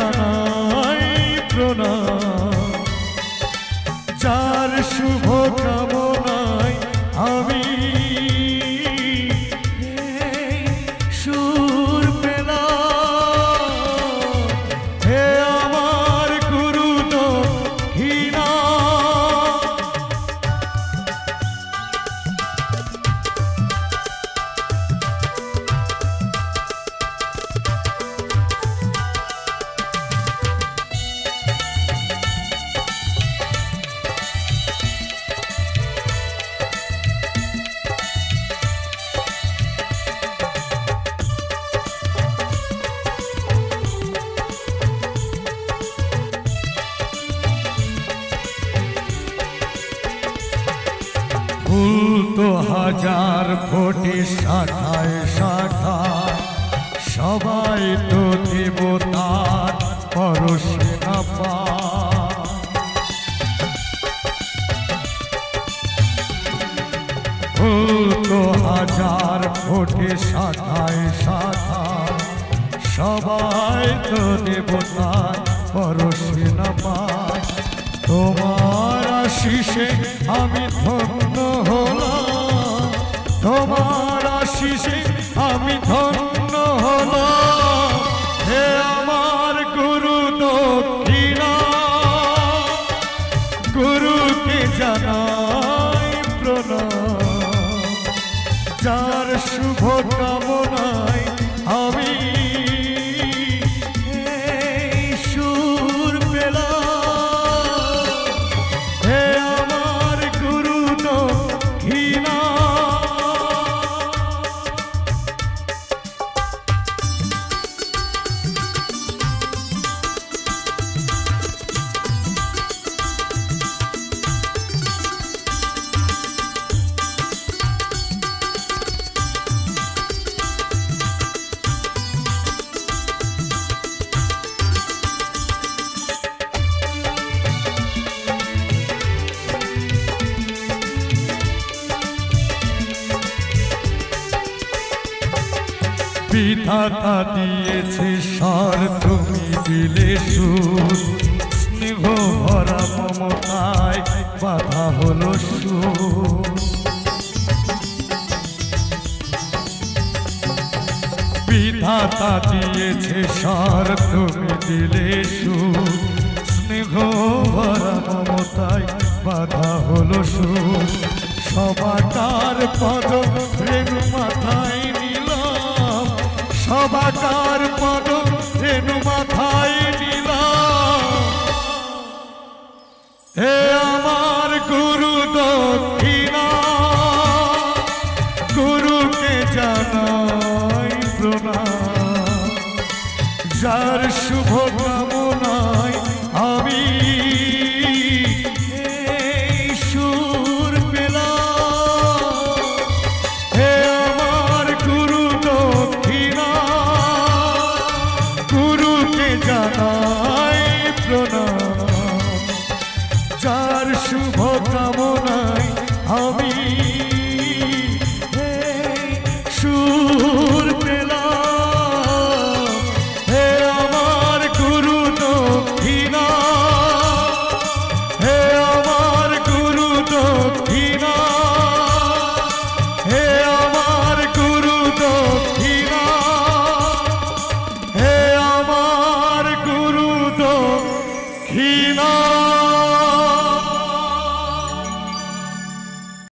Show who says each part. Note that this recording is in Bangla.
Speaker 1: জানাই প্রণাম, যার শুভ কামনায় আমি সুর পেলাম। হে আমার গুরু দক্ষিণা, ফুল তো হাজার ফোটে শাখায় শাখায়, সবাই তো দেবতার পরশে না পায়। ফুল তো হাজার ফোটে শাখায় শাখায়, সবাই তো দেবতার পরশে না পায়। তোমার আশিসে আমি ধন্য হলাম, তোমার আশিসে আমি ধন্য হলাম। হে আমার গুরু দক্ষিণা, গুরুকে জানাই প্রণাম, যার শুভ কামনায় আমি সুর পেলাম। বিধাতা দিয়েছে স্বর, তুমি দিলে সুর, স্নেহ ভরা মমতায় বাধা হলো সুর। বিধাতা দিয়েছে স্বর, তুমি দিলে সুর, স্নেহ ভরা মমতায় বাধা হলো সুর। সবাকার পদ রেণু মাথায় নিলাম, সবাকার পদ রেণু মাথায় নিলাম। হে আমার গুরু দক্ষিণা, গুরুকে জানাই প্রণাম, যার শুভ কামনায় আমি সুর পেলাম। হে আমার গুরু দক্ষিণা, গুরুকে জানাই প্রণাম, যার শুভ কামনায় আমি